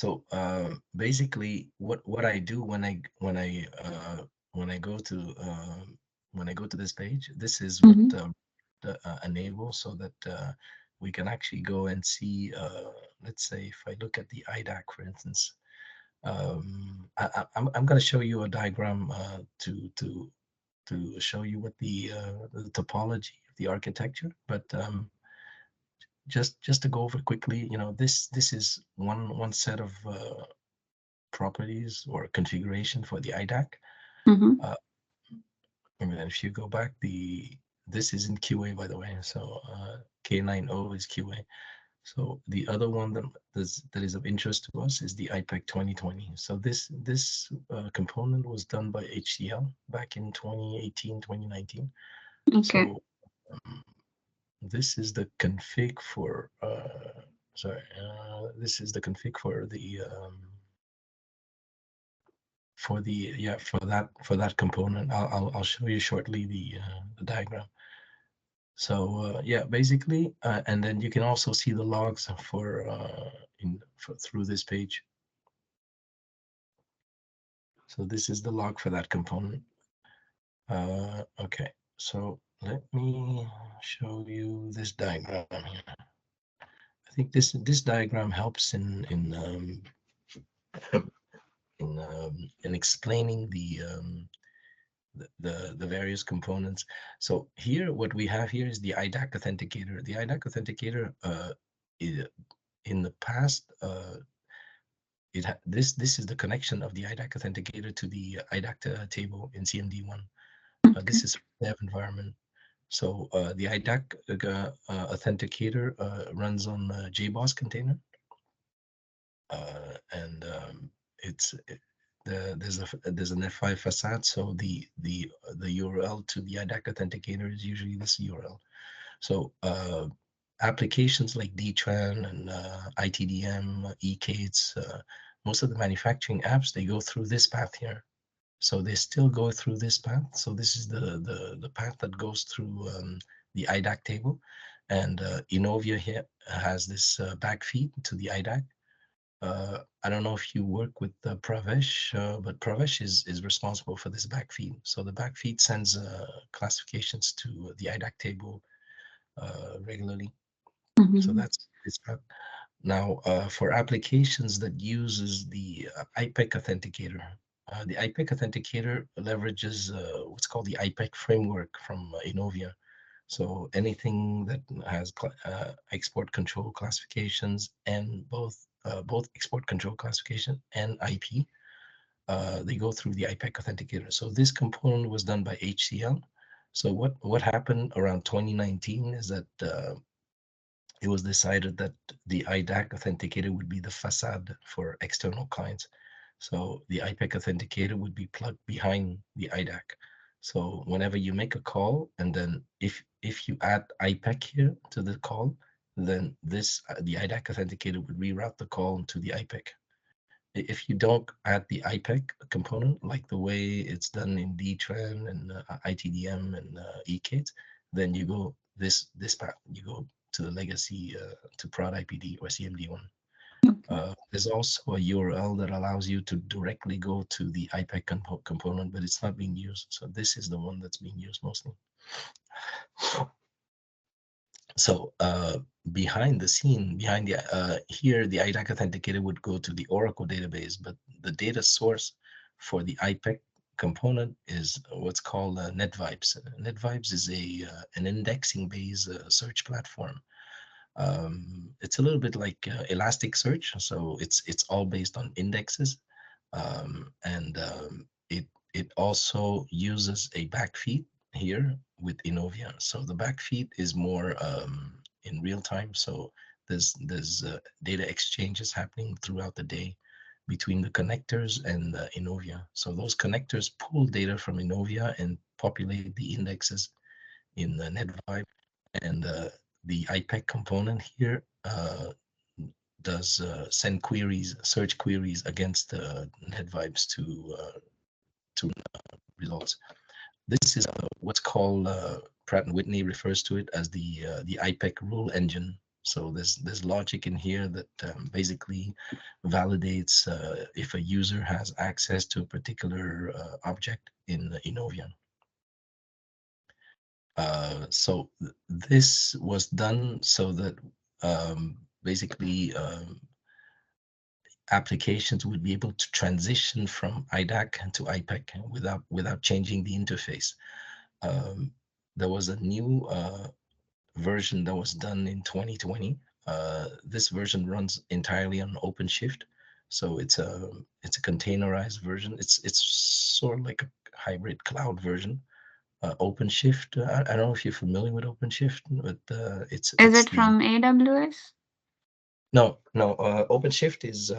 So basically, what I do when I go to this page, this is what Mm-hmm. enable, so that we can actually go and see. Let's say if I look at the IDAC, for instance, I'm going to show you a diagram to show you what the topology of the architecture, but just to go over quickly, this is one set of properties or configuration for the IDAC. Mm-hmm. Uh, and then if you go back, this is in QA, by the way. So K9O is QA. So the other one that is of interest to us is the IPEC 2020. So this component was done by HCL back in 2018, 2019. Okay. So um, this is the config for this is the config for the yeah for that component. I'll show you shortly the diagram. So yeah, basically, and then you can also see the logs through this page. So this is the log for that component. Okay, so let me show you this diagram here. I think this diagram helps in explaining the various components. So here, what we have here is the IDAC authenticator. The IDAC authenticator, in the past, this is the connection of the IDAC authenticator to the IDAC table in CMD1. Okay. This is dev environment. So the IDAC authenticator runs on JBoss container, and there's an F5 facade. So the URL to the IDAC authenticator is usually this URL. So applications like DTran and ITDM, EKs, most of the manufacturing apps, they go through this path here. So they still go through this path. So this is the path that goes through the IDAC table. And Innovia here has this backfeed to the IDAC. I don't know if you work with Pravesh, but Pravesh is responsible for this backfeed. So the backfeed sends classifications to the IDAC table regularly. So Mm-hmm. that's this part. Now, for applications that uses the IPEC authenticator, the IPEC authenticator leverages what's called the IPEC framework from Innovia. So anything that has export control classifications and both export control classification and IP, they go through the IPEC authenticator. So this component was done by HCL. So what happened around 2019 is that it was decided that the IDAC authenticator would be the facade for external clients. So the IPEC authenticator would be plugged behind the IDAC. So whenever you make a call, and then if you add IPEC here to the call, then the IDAC authenticator would reroute the call to the IPEC. If you don't add the IPEC component, like the way it's done in DTran and ITDM and EKIT, then you go this path. You go to the legacy to prod IPD or CMD1. Okay. There's also a URL that allows you to directly go to the IPEC component, but it's not being used. So this is the one that's being used mostly. So behind the scene, behind the here, the IDAC authenticator would go to the Oracle database, but the data source for the IPEC component is what's called NetVibes. NetVibes is an indexing-based search platform. It's a little bit like Elasticsearch, so it's all based on indexes, and it also uses a backfeed here with Innovia. So the backfeed is more in real time. So there's data exchanges happening throughout the day between the connectors and Innovia. So those connectors pull data from Innovia and populate the indexes in the NetVibe, and the IPEC component here does send queries, search queries against NetVibes to results. This is what's called Pratt and Whitney refers to it as the IPEC rule engine. So there's logic in here that basically validates if a user has access to a particular object in Innovian. So this was done so that basically applications would be able to transition from IDAC to IPEC without changing the interface. Um, there was a new version that was done in 2020. This version runs entirely on OpenShift, so it's a containerized version. It's sort of like a hybrid cloud version. OpenShift. I don't know if you're familiar with OpenShift, but Is it's it the from AWS? no. OpenShift is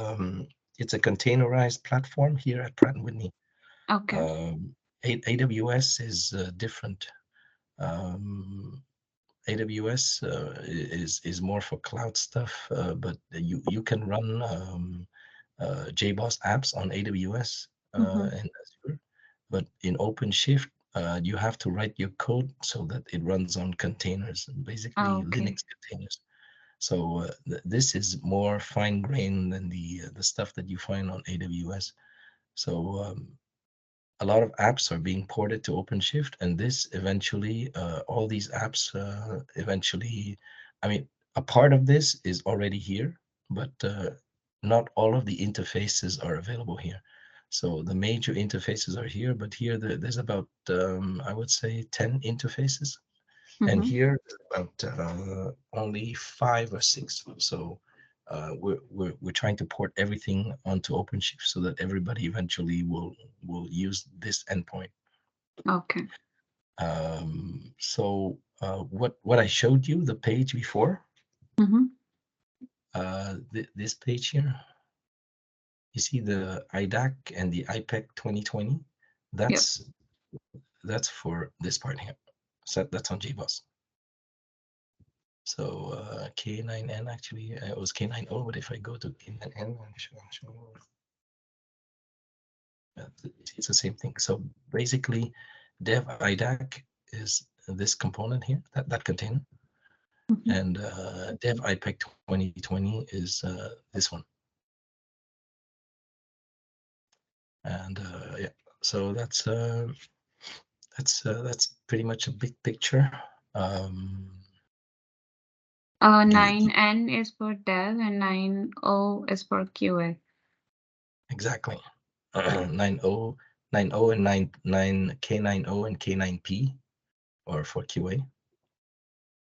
it's a containerized platform here at Pratt& and Whitney. Okay. AWS is different. Um, AWS is more for cloud stuff, but you can run JBoss apps on AWS Mm-hmm. and Azure, but in OpenShift, you have to write your code so that it runs on containers, basically Okay. Linux containers. So this is more fine grained than the stuff that you find on AWS. So a lot of apps are being ported to OpenShift, and this eventually, all these apps eventually, I mean, a part of this is already here, but not all of the interfaces are available here. So the major interfaces are here, but here there's about, I would say, 10 interfaces, and Mm-hmm. here about only 5 or 6. So we're trying to port everything onto OpenShift so that everybody eventually will use this endpoint. Okay. So what I showed you, the page before, Mm-hmm. this page here, you see the IDAC and the IPEC 2020. Yep. That's for this part here. So that's on JBoss. So K9N actually, it was K9O, but if I go to K9N, I'll show you. It's the same thing. So basically, dev IDAC is this component here, that container, Mm-hmm. and dev IPEC 2020 is this one. And yeah, so that's pretty much a big picture. Um, the 9N is for dev and 9O is for QA. exactly 90 90 and 9 K90 and K9P or for QA.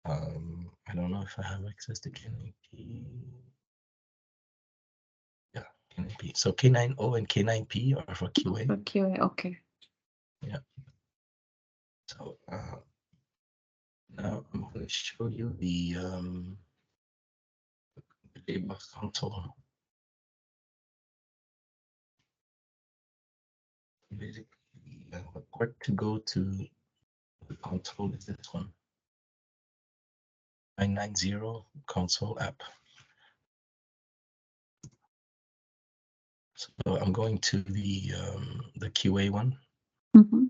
I don't know if I have access to K9P. Yeah, K9P. So K90 and K9P are for QA. For QA. Okay. Yeah. So now I'm going to show you the JBoss console. Basically, the port to go to the console is this one, 990 console app. So I'm going to the QA one. Mm-hmm.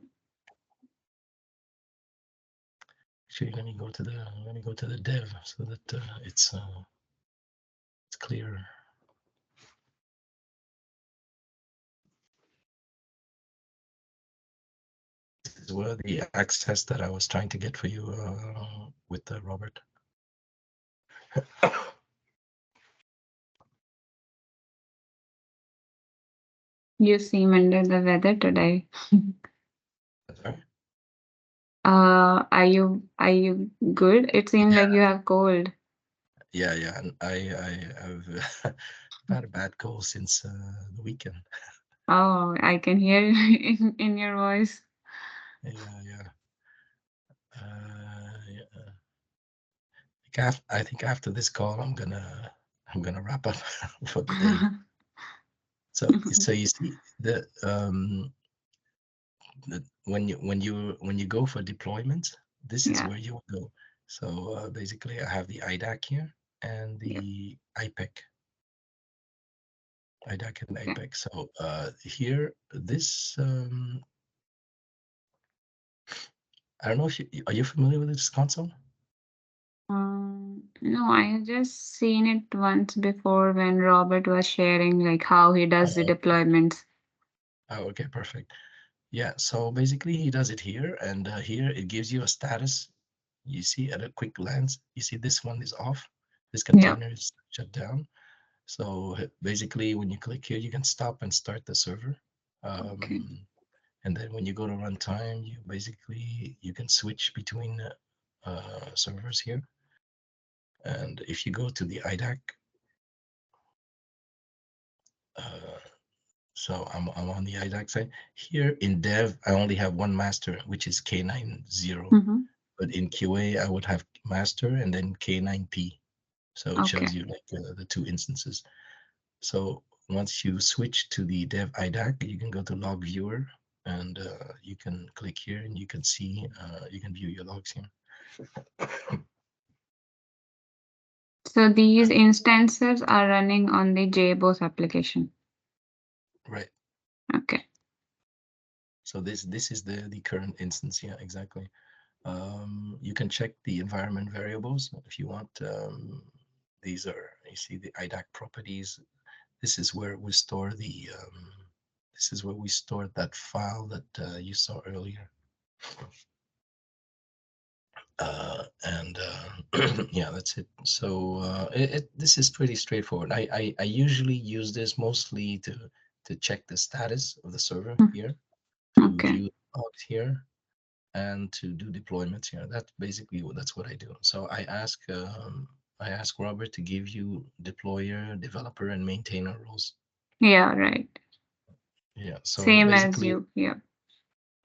Actually, let me go to the dev so that it's clear. This is where the access that I was trying to get for you with Robert. You seem under the weather today. Sorry? Are you good? It seems like you Yeah, have cold. yeah. And I've had a bad cold since the weekend. Oh, I can hear in your voice. Yeah, yeah. Yeah. I think after this call, I'm gonna wrap up for the day. So you see when you go for deployment, this is Yeah. where you go. So basically, I have the IDAC here and Yep. the IPEC, IDAC and Okay. IPEC. So here, this I don't know if you are you familiar with this console? No, I have just seen it once before when Robert was sharing like how he does the Oh, deployments. okay, perfect. Yeah, so basically he does it here, and here it gives you a status. You see at a quick glance, you see this one is off. This Yeah. container is shut down. So basically, when you click here, you can stop and start the server. Okay. Um, and then when you go to runtime, you can switch between servers here. And if you go to the IDAC, uh, so I'm on the IDAC side. Here in dev, I only have one master, which is K90. Mm-hmm. But in QA, I would have master and then K9P. So it Okay. shows you like the two instances. So once you switch to the dev IDAC, you can go to log viewer and you can click here and you can see, you can view your logs here. So these instances are running on the JBoss application. Right. Okay. So this is the current instance. Yeah, exactly. You can check the environment variables if you want. These are, you see the IDAC properties. This is where we store this is where we store that file that you saw earlier. And yeah, that's it. So this is pretty straightforward. I usually use this mostly to check the status of the server Mm. here, to Okay. view logs here, and to do deployments here. That's basically that's what I do. So I ask Robert to give you deployer, developer, and maintainer roles. Yeah, right. Yeah. So Same as basically, you. Yeah.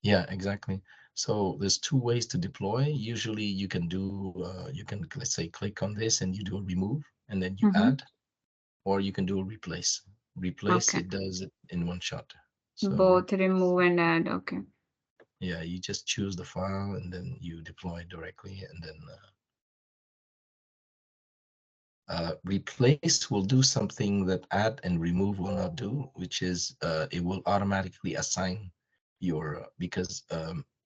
yeah, exactly. So there's two ways to deploy. Usually you can you can, let's say, click on this and you do a remove and then you Mm-hmm. add, or you can do a replace. Replace, Okay. it does it in one shot. So Both remove and add. Okay. yeah, you just choose the file and then you deploy directly, and then replace will do something that add and remove will not do, which is it will automatically assign because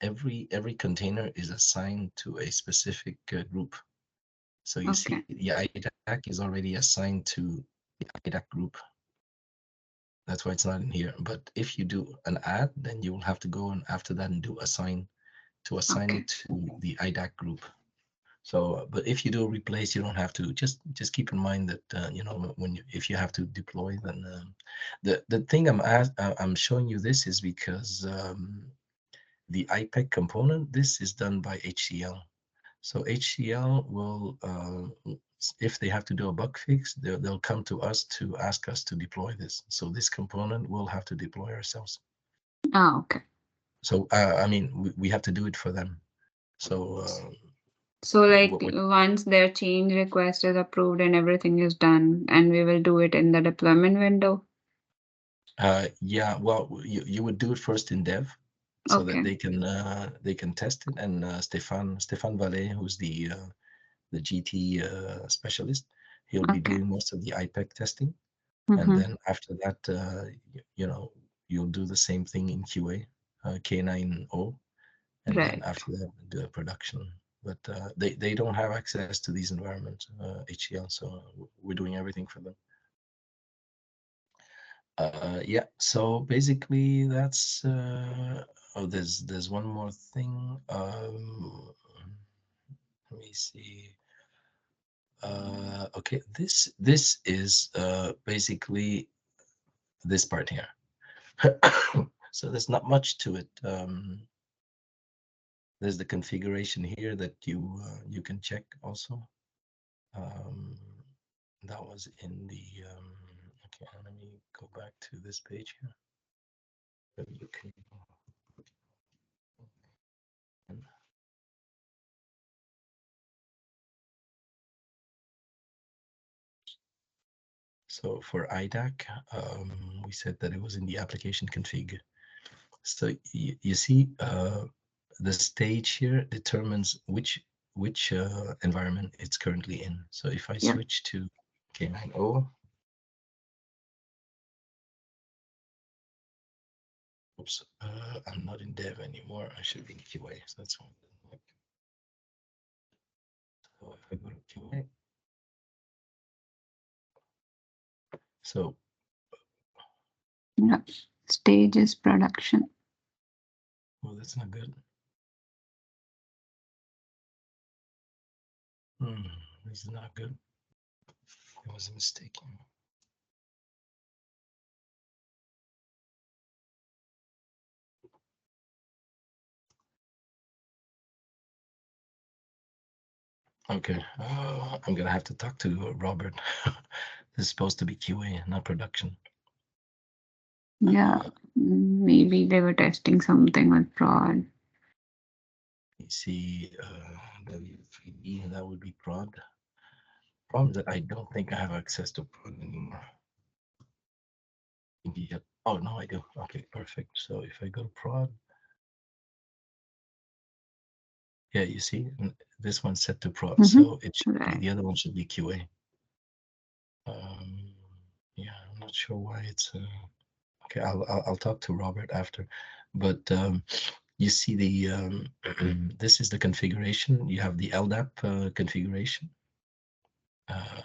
every container is assigned to a specific group. So you see Okay. the IDAC is already assigned to the IDAC group. That's why it's not in here. But if you do an add, then you will have to go and after that and do assign to assign Okay. it to the IDAC group. So, but if you do replace, you don't have to. Just keep in mind that when if you have to deploy, then the thing I'm showing you this is because the IPEC component, this is done by HCL. So HCL will, if they have to do a bug fix, they'll come to us to ask us to deploy this. So this component we'll have to deploy ourselves. Ah, okay. So I mean, we have to do it for them. So So like what once their change request is approved and everything is done, and we will do it in the deployment window. yeah, well, you would do it first in dev so that Okay. they can test it. And Stefan Vallet, who's the GT specialist, he'll be Okay. doing most of the IPEC testing. And Mm-hmm. then after that, you know, you'll do the same thing in QA, K90, and then Right. after that, do a production. But they don't have access to these environments, HCL, so we're doing everything for them. Yeah, so basically that's oh, there's one more thing. Let me see. Okay, this is basically this part here. So there's not much to it. There's the configuration here that you can check also. Um, that was in the okay. Let me go back to this page here. You can. So for IDAC, we said that it was in the application config. So you see, the stage here determines which environment it's currently in. So if I Yep. switch to K90, oops, I'm not in dev anymore. I should be in QA. So that's one. So if I go to QA, so Yeah. Stages production. well, that's not good. Hmm, this is not good. There was a mistake. Okay, I'm gonna have to talk to Robert. This is supposed to be QA, not production. Yeah. Maybe they were testing something with prod. You see, W3D, that would be prod. Problem is that I don't think I have access to prod anymore. Indeed. Oh no, I do. Okay, perfect. So if I go to prod, yeah, you see, this one's set to prod, Mm-hmm. so it should be Right. the other one should be QA. Um, yeah, I'm not sure why it's. Okay, I'll talk to Robert after, but you see the this is the configuration. You have the LDAP configuration. Uh,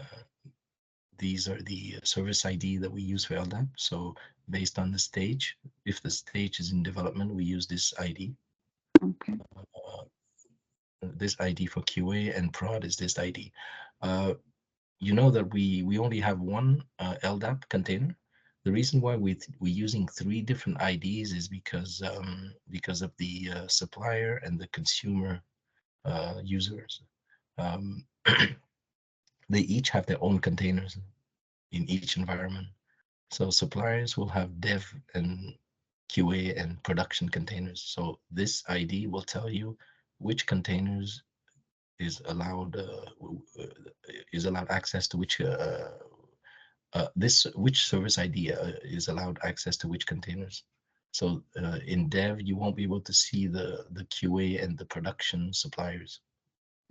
these are the service ID that we use for LDAP. So based on the stage, if the stage is in development, we use this ID. Okay. Uh, this ID for QA and prod is this ID. Uh, you know that we only have one LDAP container. The reason why we're using three different IDs is because of the supplier and the consumer users. Um, they each have their own containers in each environment. So suppliers will have dev and QA and production containers. So this ID will tell you which containers is allowed access to which service ID is allowed access to which containers. So in dev, you won't be able to see the QA and the production suppliers.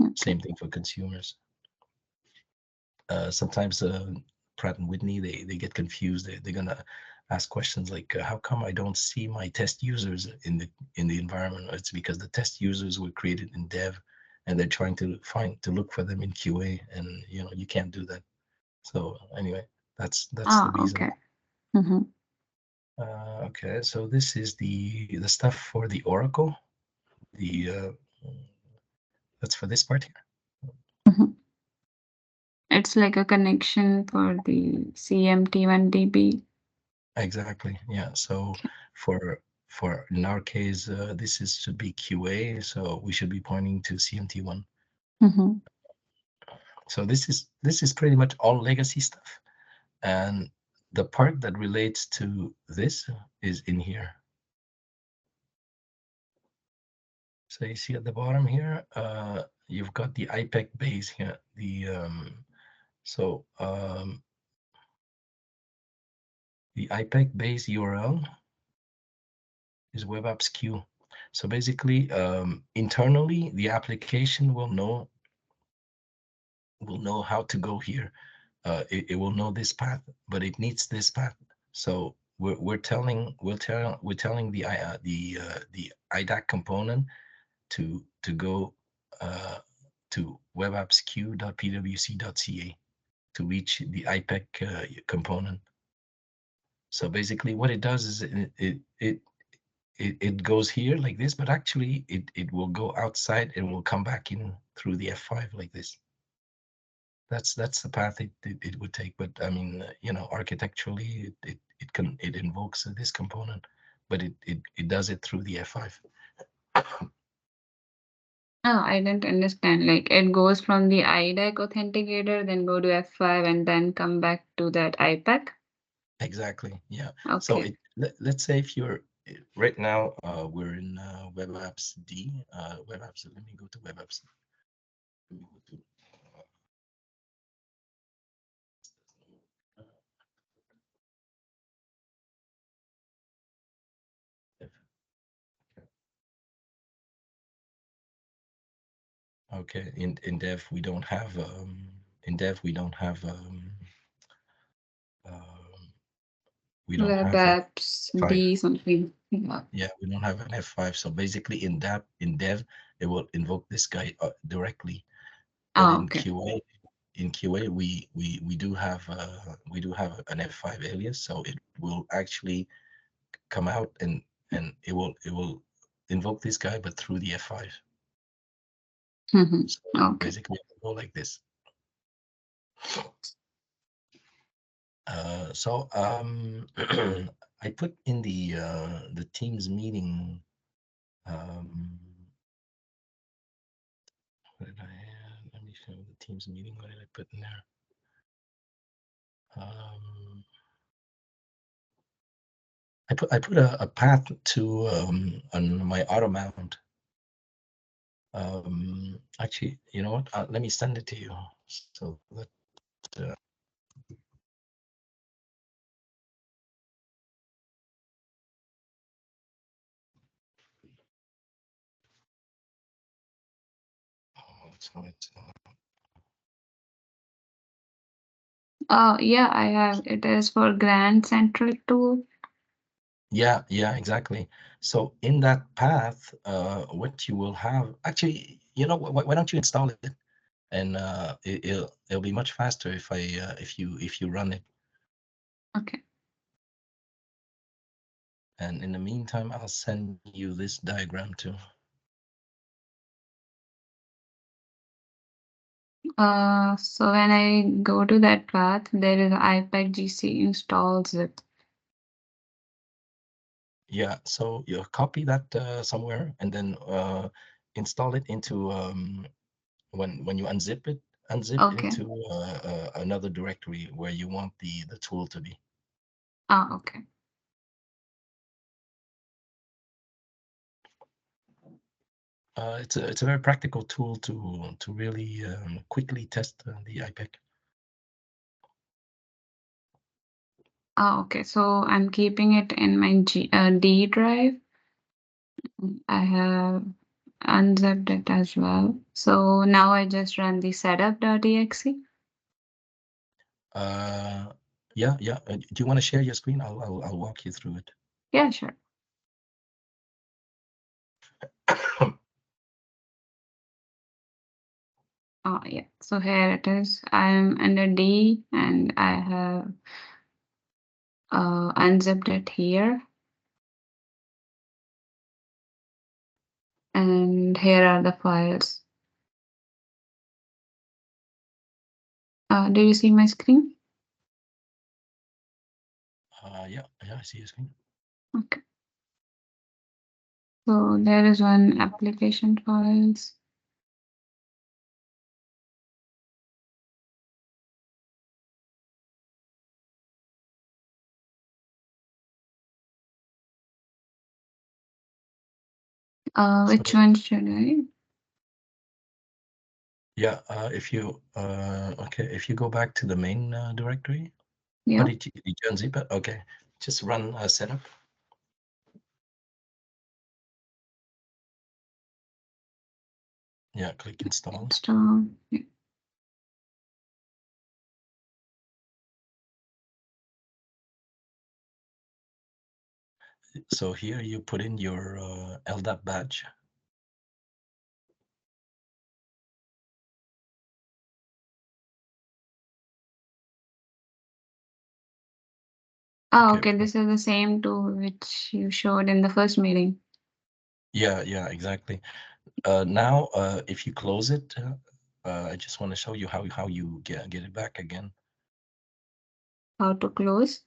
Okay. Same thing for consumers. Sometimes Pratt and Whitney they get confused. They're gonna ask questions like, "How come I don't see my test users in the environment?" It's because the test users were created in dev, and they're trying to look for them in QA, and you can't do that. So anyway, that's the Ah, reason. okay. Mm-hmm. Okay, so this is the stuff for the Oracle. The That's for this part here. Mm-hmm. It's like a connection for the CMT1DB. Exactly. Yeah. So Okay. for in our case, this is should be QA. So we should be pointing to CMT1. Mm-hmm. So this is pretty much all legacy stuff, and the part that relates to this is in here. So you see at the bottom here, you've got the IPEC base here. So the IPEC base URL is web apps queue. So basically, internally, the application will know how to go here. It will know this path, but it needs this path. So we're telling the IDAC component to go uh, to webappsq.pwc.ca to reach the IPEC component. So basically, what it does is it goes here like this, but actually it will go outside and will come back in through the F5 like this. That's the path it would take. But I mean, architecturally, it invokes this component, but it does it through the F5. Oh, I didn't understand. Like it goes from the IDEC authenticator, then go to F5 and then come back to that IPEC. Exactly. Yeah. So Okay. let's say if you're right now, we're in Web Apps D. Web Apps. Let me go to Web Apps. Let me go to. Okay. In Dev we don't have um, we don't Web have a apps five. D something. Yeah. Yeah, we don't have an F5. So basically in Dev, it will invoke this guy directly. but Oh, okay. in QA we do have an F5 alias, so it will actually come out and it will invoke this guy, but through the F5. Mhm. So Okay. basically, it will go like this. I put in the Teams meeting. Um, what did I have? Let me show the Teams meeting. What did I put in there? Um, I put a path to on my auto mount. Actually, you know what? Let me send it to you so that uh, so it's Oh, yeah, I have. It is for Grand Central tool. yeah, exactly. So in that path, what you will have actually, you know, why don't you install it and it'll be much faster if you run it. Okay. And in the meantime, I'll send you this diagram too. So when I go to that path, there is IPEC GC install zip. Yeah, so you copy that somewhere and then install it into when you unzip Okay. into another directory where you want the tool to be. Ah, okay. It's a very practical tool to really quickly test the IPEC. Ah, okay. So I'm keeping it in my D drive. I have unzipped it as well. So now I just run the setup.exe. Uh, yeah. Do you want to share your screen? I'll walk you through it. Yeah, sure. Oh, yeah. So here it is. I'm under D and I have unzipped it here. And here are the files. Do you see my screen? Yeah, I see your screen. Okay. So there is one application files. Which So one should I? yeah, if you go back to the main directory, Yeah. did you unzip it? Okay, just run setup. Yeah, click install. Install. Yeah. So here you put in your LDAP badge. Oh, Okay. okay. This is the same tool which you showed in the first meeting. Yeah, exactly. Now, if you close it, I just want to show you how you get it back again. How to close?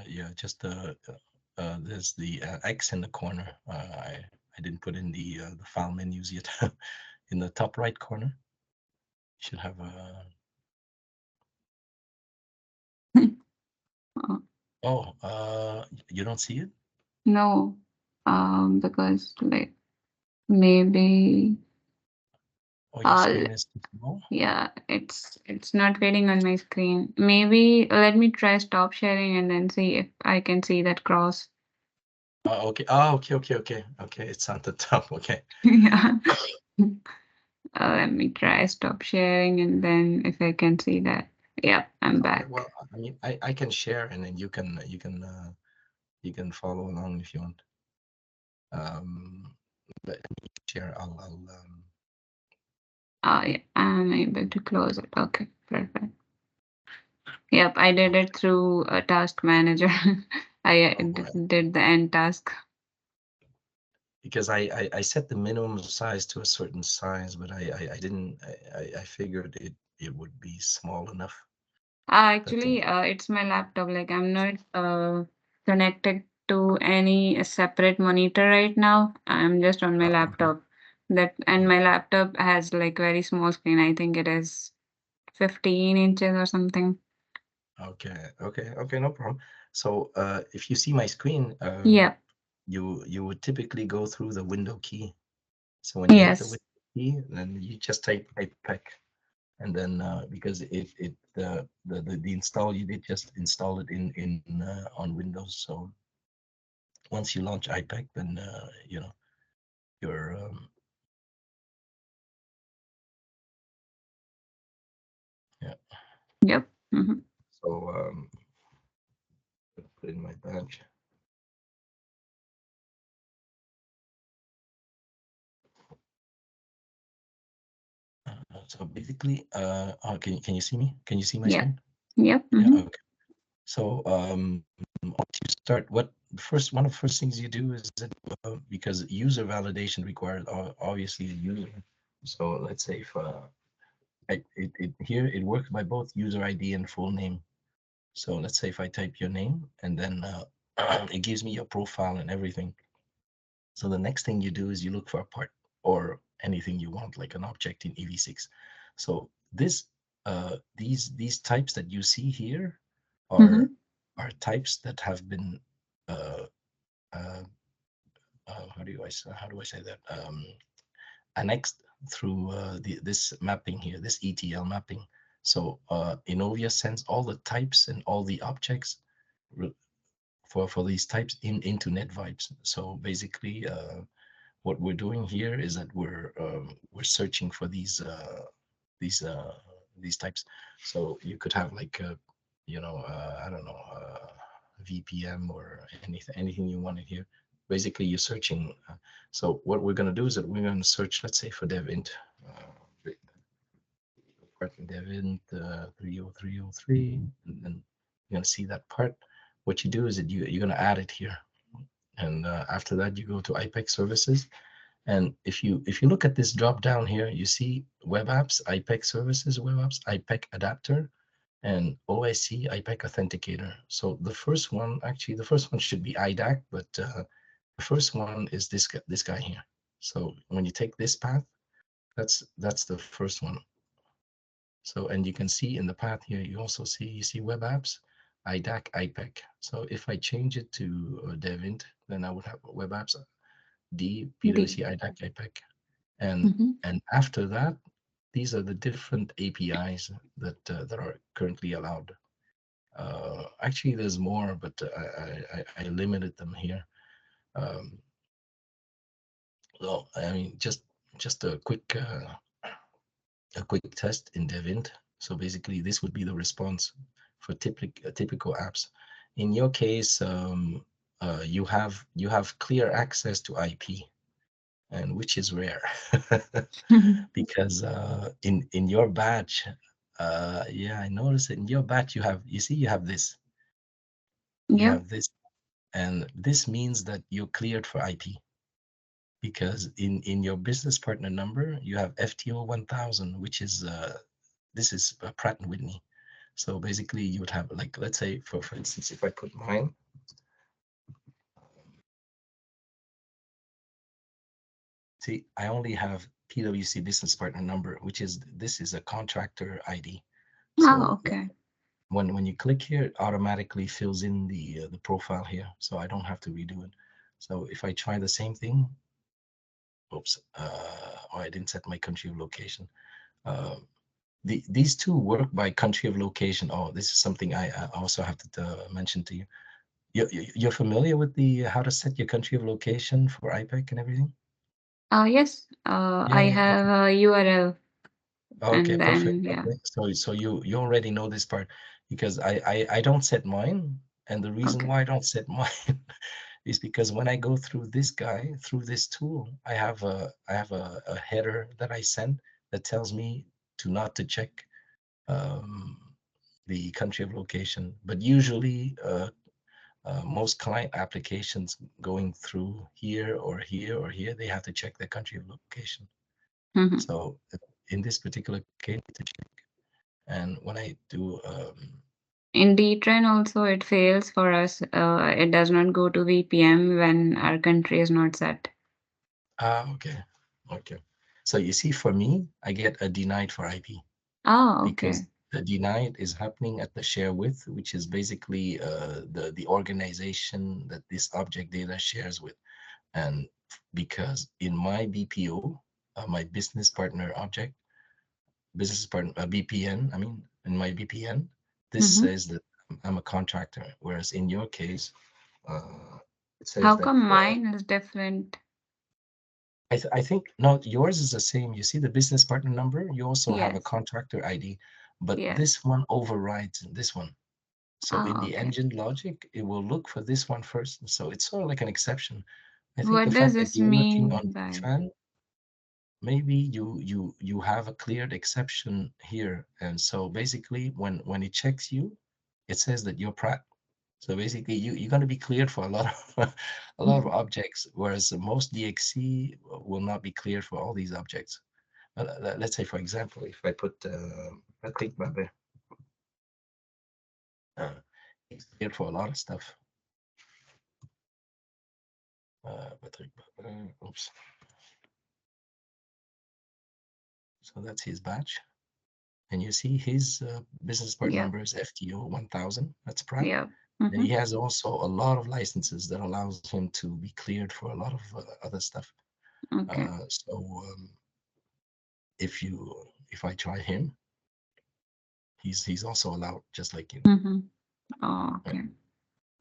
Yeah, just there's the X in the corner. I didn't put in the file menus yet. In the top right corner, you should have a. Oh, Oh, you don't see it? no. Because like maybe Oh, your uh screen is too small. yeah, it's not fading on my screen. Maybe let me try stop sharing and then see if I can see that cross. Okay. Oh, okay. It's on the top. Okay. Yeah. Let me try stop sharing and then if I can see that. Yeah, I'm Okay. back. Well, I mean, I can share and then you can follow along if you want. But share. I'll Yeah, I'm able to close it. Okay, perfect. Yep, I did it through a task manager. I All right. did the end task. Because I set the minimum size to a certain size, but I didn't. I figured it would be small enough. But Actually, it's my laptop. Like I'm not connected to any separate monitor right now. I'm just on my mhm. laptop. That and my laptop has like very small screen. I think it is 15 inches or something. Okay, no problem. So if you see my screen, Yeah. you would typically go through the window key. So when you hit the Yes. window key, then you just type IPEC, and then because the install you did just install it in on Windows. So once you launch IPEC, then your yeah. Yep. Hmm. So put in my badge. So basically, oh, can you see me? Can you see my Yep. screen? Yep. Yeah. Hmm. Okay. So once you start, one of the first things you do is that because user validation requires obviously a user. So let's say if here it works by both user ID and full name. So let's say if I type your name and then it gives me your profile and everything. So the next thing you do is you look for a part or anything you want, like an object in EV6. So these types that you see here are Hmm. types that have been uh, uh, how do I say that annexed through this mapping here, this ETL mapping. So Innovia sends all the types and all the objects for these types into NetVibes. So basically, what we're doing here is that we're searching for these uh, these types. So you could have like I don't know VPM or anything you wanted here. Basically, you're searching. So what we're going to do is that we're going to search, let's say, for DevInt. Part in DevInt 30303, and then you're going to see that part. What you do is that you're going to add it here, and after that you go to IPEC services. And if you look at this drop down here, you see web apps, IPEC services, web apps, IPEC adapter, and OIC, IPEC authenticator. So the first one should be IDAC, but the first one is this guy here. So when you take this path, that's the first one. So and you can see in the path here, you see web apps, IDAC, IPEC. So if I change it to DevInt, then I would have web apps, D, D. PwC, IDAC, IPEC. And Hmm. after that, these are the different APIs that are currently allowed. Actually, there's more, but I limited them here. Um, so I mean, just a quick test in Devint. So basically, this would be the response for typical apps. In your case, you have clear access to IP, and which is rare. Because in your batch, yeah, I noticed it. In your batch, you have this, you Yep. have this, and this means that you're cleared for IP because in your business partner number you have FTO 1000, which is this is Pratt and Whitney. So basically, you would have like let's say for instance, if I put mine, see, I only have PwC business partner number, which is this is a contractor ID. Oh, So okay. when you click here, it automatically fills in the profile here, so I don't have to redo it. So if I try the same thing, oops, oh, I didn't set my country of location. Uh, these two work by country of location. Oh, this is something I also have to mention to you. You're familiar with the how to set your country of location for IPEC and everything? Yes. Yeah, I yeah. have a URL Okay, and perfect. then yeah. Okay, so you already know this part because I don't set mine, and the reason Okay. why I don't set mine is because when I go through this guy through this tool, I have a header that I send that tells me to not to check um, the country of location. But usually, most client applications going through here or here or here, they have to check their country of location. Mhm. So in this particular case, I need to check. And when I do, In DTrain also it fails for us. It does not go to VPN when our country is not set. okay, okay. So you see, for me, I get a denied for IP Oh, because okay. the denied is happening at the share with, which is basically the organization that this object data shares with. And because in my BPO, my business partner object, business partner BPN, I mean, in my BPN, this Mhm. says that I'm a contractor, whereas in your case, it says How that come mine is different? I think no, yours is the same. You see the business partner number, you also have a Yes. contractor ID, but Yes. this one overrides this one. So in Oh, the okay. engine logic, it will look for this one first. So it's sort of like an exception. I think the What does fact that this you're working mean on by? fan, maybe you have a cleared exception here. And so basically when it checks you, it says that you're Pratt. So basically you're going to be cleared for a lot of a lot of objects, whereas most DXC will not be cleared for all these objects. Let's say, for example, if I put Patrick Babin, uh, he's cleared for a lot of stuff. Patrick Babin, oops. So that's his badge. And you see his business part Yep. number is FTO 1000. That's Pratt. Yep. And he Mm-hmm. has also a lot of licenses that allows him to be cleared for a lot of other stuff. Okay. So if you if I try him, he's also allowed just like you. Mm-hmm. Oh, Right? okay.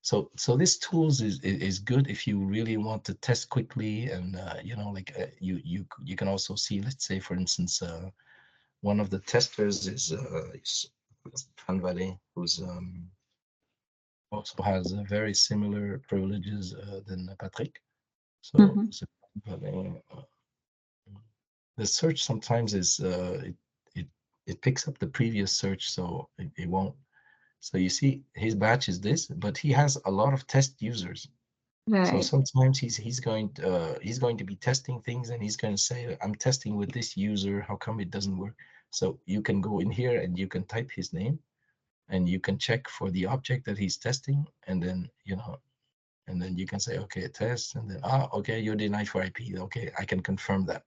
So this tools is good if you really want to test quickly, and like you can also see, let's say for instance, one of the testers is Van Valley, who's also has very similar privileges than Patrick. So, Mm-hmm. the search sometimes is it it picks up the previous search, so it won't. So you see, his batch is this, but he has a lot of test users. So Right. sometimes he's going to be testing things, and he's going to say, "I'm testing with this user. How come it doesn't work?" So you can go in here and you can type his name, and you can check for the object that he's testing, and then you can say, okay, test, and then okay, you're denied for IP. Okay, I can confirm that,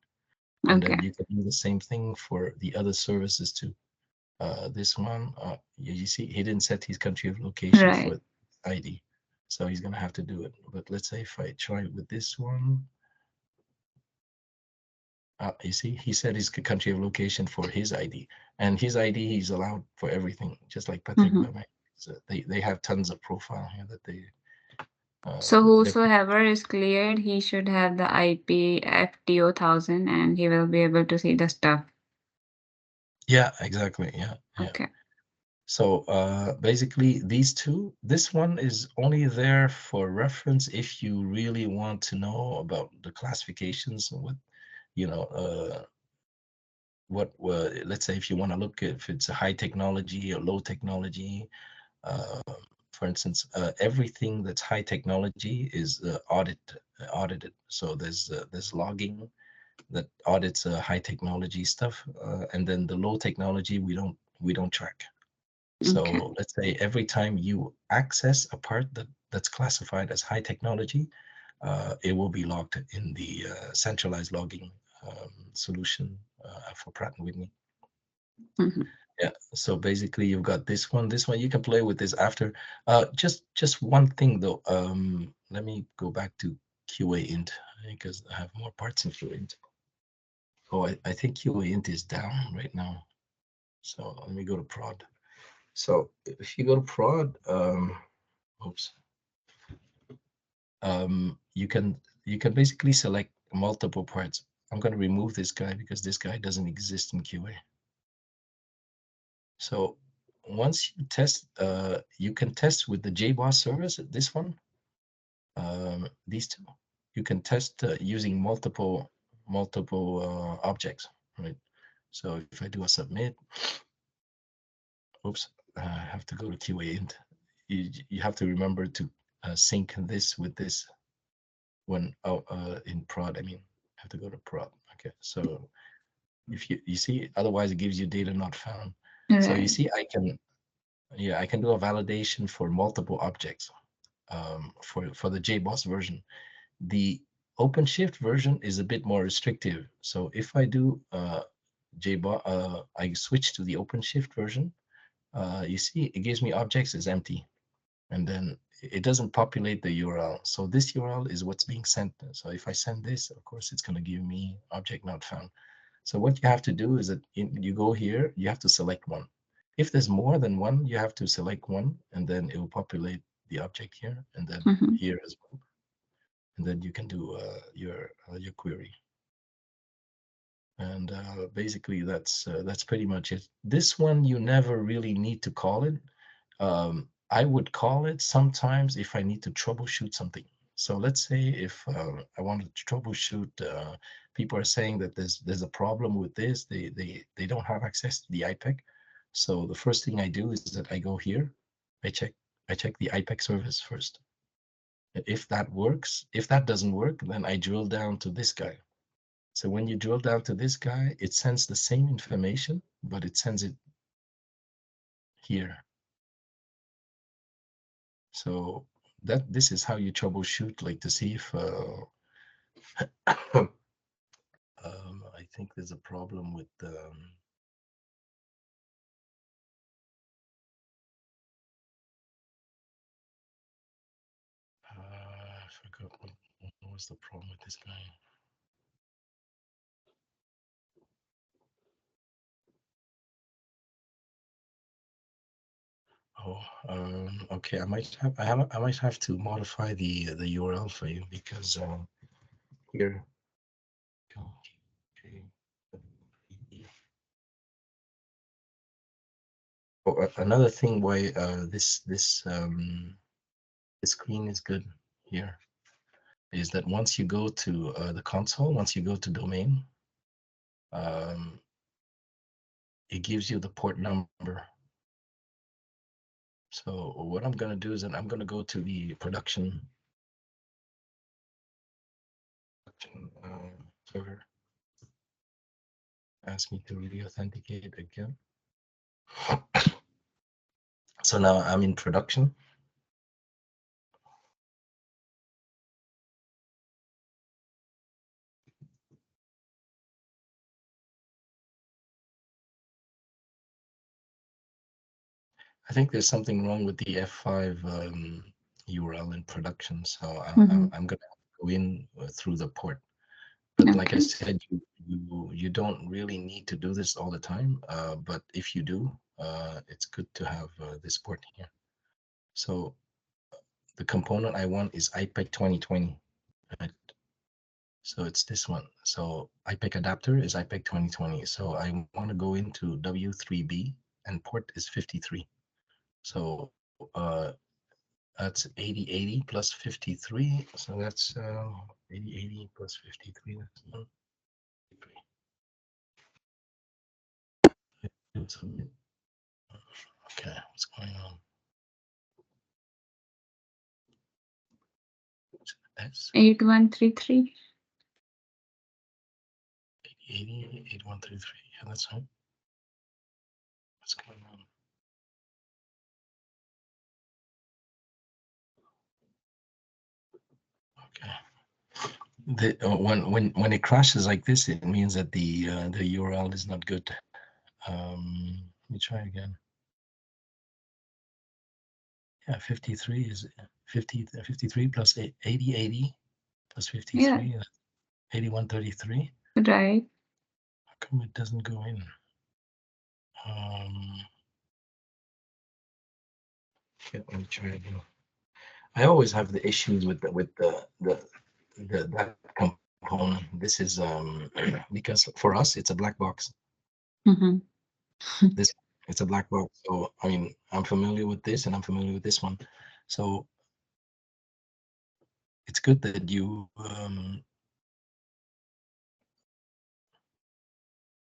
and Okay. then you can do the same thing for the other services too. This one, you see, he didn't set his country of location Right. for ID, so he's gonna have to do it. But let's say if I try with this one, you see, he set his country of location for his ID, and his ID he's allowed for everything, just like Patrick Mm-hmm. Bame. So they have tons of profile here that So they whosoever is cleared, he should have the IP FTO 1000 and he will be able to see the stuff. yeah, exactly, yeah, yeah. Okay. So basically, these two, this one is only there for reference if you really want to know about the classifications and you know, let's say if you want to look if it's a high technology or low technology. Uh, for instance, everything that's high technology is audited. So there's logging that audits high technology stuff, and then the low technology we don't track. Okay. So let's say every time you access a part that's classified as high technology, it will be logged in the centralized logging solution for Pratt& and Whitney. Mm-hmm. Yeah. So basically, you've got this one. This one you can play with this after. Just one thing though. Let me go back to QA int because I have more parts in QA int. Oh, I think QA int is down right now. So let me go to prod. So if you go to prod, oops, you can basically select multiple parts. I'm going to remove this guy because this guy doesn't exist in QA. So once you test, you can test with the JBoss service, this one, these two. You can test using multiple objects, right? So if I do a submit, oops, I have to go to QA int. You have to remember to sync this with this when in prod. I mean, I have to go to prod. Okay, so if you see, otherwise it gives you data not found. So you Right. see, I can do a validation for multiple objects for the JBoss version. The OpenShift version is a bit more restrictive. So if I do JBoss, I switch to the OpenShift version. You see, it gives me objects is empty, and then it doesn't populate the URL. So this URL is what's being sent. So if I send this, of course, it's going to give me object not found. So what you have to do is that you go here, you have to select one. If there's more than one, you have to select one, and then it will populate the object here, and then Mm-hmm. here as well. And then you can do your query. And basically, that's pretty much it. This one you never really need to call it. I would call it sometimes if I need to troubleshoot something. So let's say if I want to troubleshoot, people are saying that there's a problem with this. They don't have access to the IPEC. So the first thing I do is that I go here, I check I check the IPEC service first. If that works, if that doesn't work, then I drill down to this guy. So when you drill down to this guy, it sends the same information, but it sends it here. So that this is how you troubleshoot, like to see if I think there's a problem with I forgot what was the problem with this guy. Oh, okay. I might have to modify the URL for you because here. Okay. Oh, another thing why this screen is good here is that once you go to the console, once you go to domain, um, it gives you the port number. So what I'm going to do is that I'm going to go to the production server, ask me to re-authenticate again. So now I'm in production. I think there's something wrong with the F5 URL in production. So Mm-hmm. I'm going to go in through the port. But like I Okay. said, you don't really need to do this all the time. But if you do, it's good to have this port here. So the component I want is IPEC 2020. Right? So it's this one. So IPEC adapter is IPEC 2020. So I want to go into W3B and port is 53. So that's 8080 plus 53. So that's 8080 plus 53. That's 1. Okay, what's going on? S 8133. 8080 8133. Yeah, that's right. What's going on? Okay. When it crashes like this, it means that the URL is not good. Let me try again. Yeah, 53 is 53 plus 8080 plus Yeah. 53 is 8133. Right. How come it doesn't go in? Um, yeah, let me try again. I always have the issues with that component. This is because for us it's a black box. Mm-hmm. This it's a black box. So I mean, I'm familiar with this and I'm familiar with this one. So it's good that you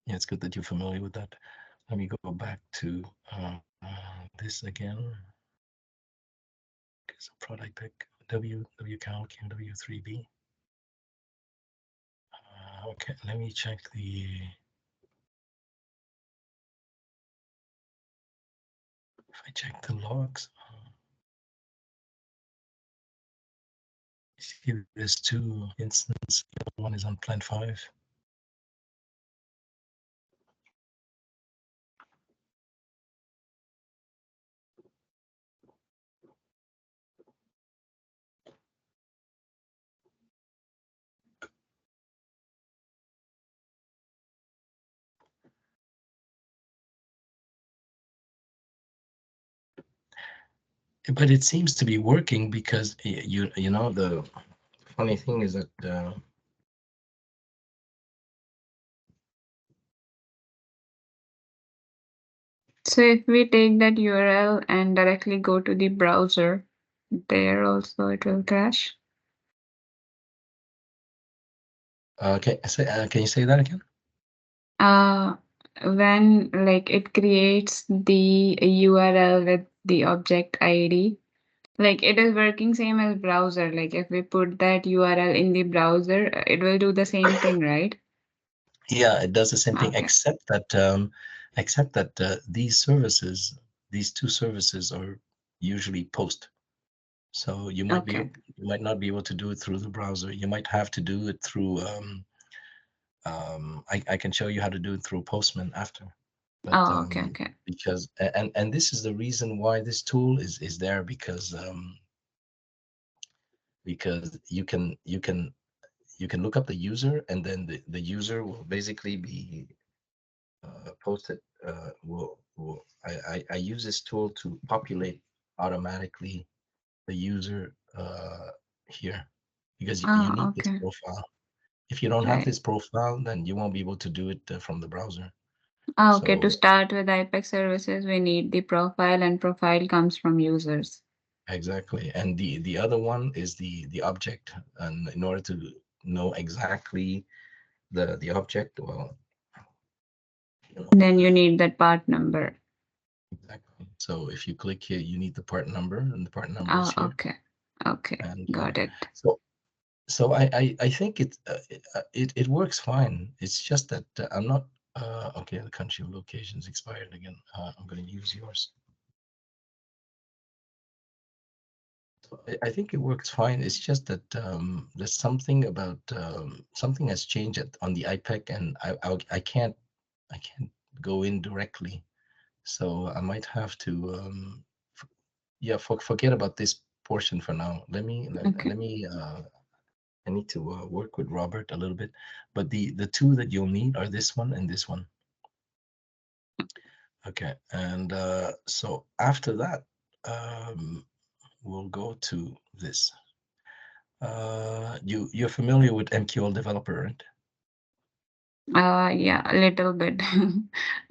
Yeah, it's good that you're familiar with that. Let me go back to this again. Okay, so product pick W count and W3B. Okay, let me check the. If I check the logs, you see there's two instances. The other one is on plant 5. But it seems to be working because you know the funny thing is that So if we take that URL and directly go to the browser, there also it will crash. can you say that again? Uh, when like it creates the URL with the object ID, like it is working same as browser. Like if we put that URL in the browser, it will do the same thing, right? Yeah, it does the same thing, Okay. except that these services, these two services are usually post. So Okay. you might not be able to do it through the browser. You might have to do it through I can show you how to do it through Postman after. But Oh, okay, okay. because and this is the reason why this tool is there because you can look up the user and then the user will basically be posted will I use this tool to populate automatically the user here because you Oh, need this okay. profile. If you don't have Right. this profile, then you won't be able to do it from the browser. Oh, okay. To So start with IPEC services, we need the profile, and profile comes from users. exactly, and the other one is the object, and in order to know exactly the object, well, you know, Then you need that part number. exactly. So if you click here, you need the part number, and the part number is Oh, here. okay. Okay. And Got it. so I think it works fine. It's just that I'm not okay. The country of locations expired again. I'm going to use yours. So I think it works fine. It's just that there's something about something has changed on the IPEC, and I can't go in directly. So I might have to yeah, forget about this portion for now. Okay. Let me I need to work with Robert a little bit, but the two that you'll need are this one and this one. Okay, and so after that, we'll go to this. You're familiar with MQL developer, right? Yeah, a little bit. Yeah.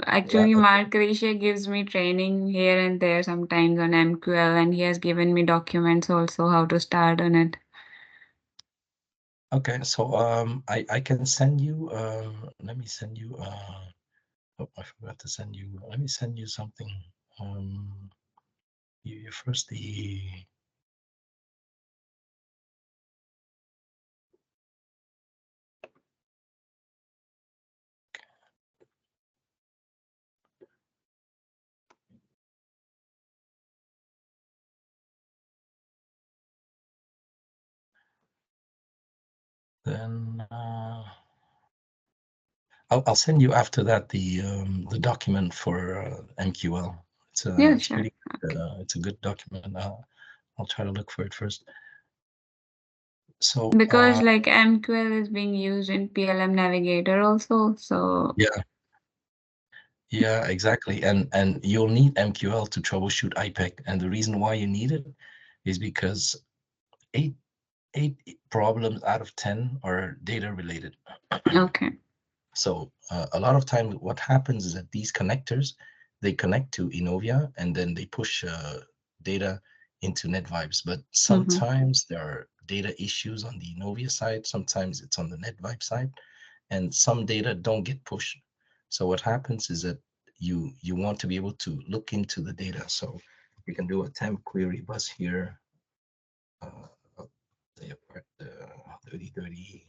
Actually, Okay. Mark Riche gives me training here and there sometimes on MQL, and he has given me documents also how to start on it. Okay. So I can send you. Let me send you. Oh, I forgot to send you. Let me send you something. Um, you first the then. I'll send you after that the document for MQL. Yeah, It's sure. pretty Okay. it's a good document. I'll try to look for it first. So Because like MQL is being used in PLM Navigator also, so yeah, yeah, exactly. And you'll need MQL to troubleshoot IPEC. And the reason why you need it is because eight eight problems out of 10 are data related. okay. So a lot of times what happens is that these connectors, they connect to Enovia and then they push data into NetVibes. But Mm-hmm. sometimes there are data issues on the Enovia side, sometimes it's on the NetVibe side, and some data don't get pushed. So what happens is that you want to be able to look into the data. So you can do a temp query bus here, say apart 3030.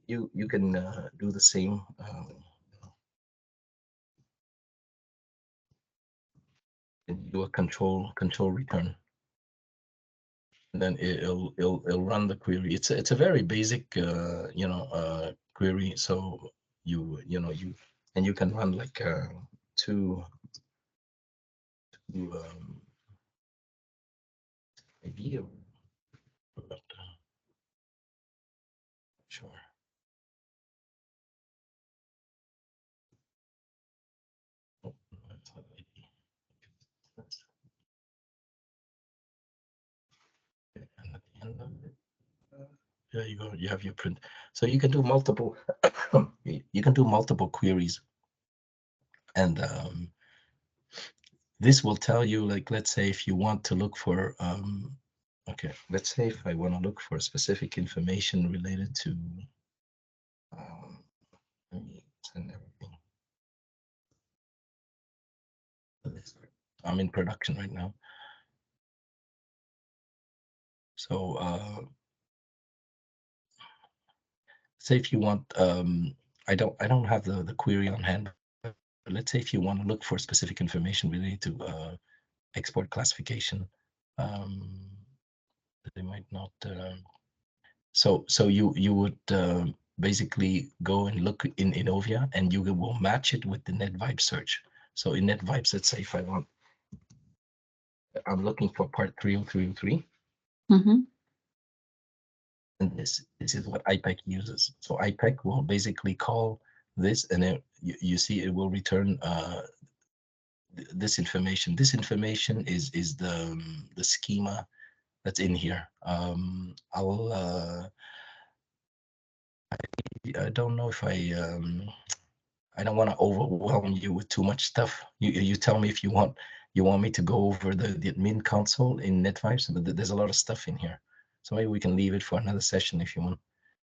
You can do the same. Do a control return, and then it'll run the query. It's a very basic query. So you and you can run like two maybe but sure. Oh, that's not ID. And at the end of it, there you go. You have your print. So you can do multiple. You can do multiple queries, and this will tell you, like, let's say if you want to look for, okay, let's say if I want to look for specific information related to, um, let me send everything. I'm in production right now. So say if you want, I don't have the query on hand, but let's say if you want to look for specific information related to export classification, um, they might not. So you would basically go and look in Innovia, and you will match it with the NetVibes search. So in NetVibes, let's say if I'm looking for part 30303, Mm-hmm. and this is what IPEC uses. So IPEC will basically call this, and then you see it will return this information. This information is the schema that's in here. I don't know if I don't want to overwhelm you with too much stuff. You tell me if you want me to go over the admin console in NetVibes, but there's a lot of stuff in here. So maybe we can leave it for another session if you want.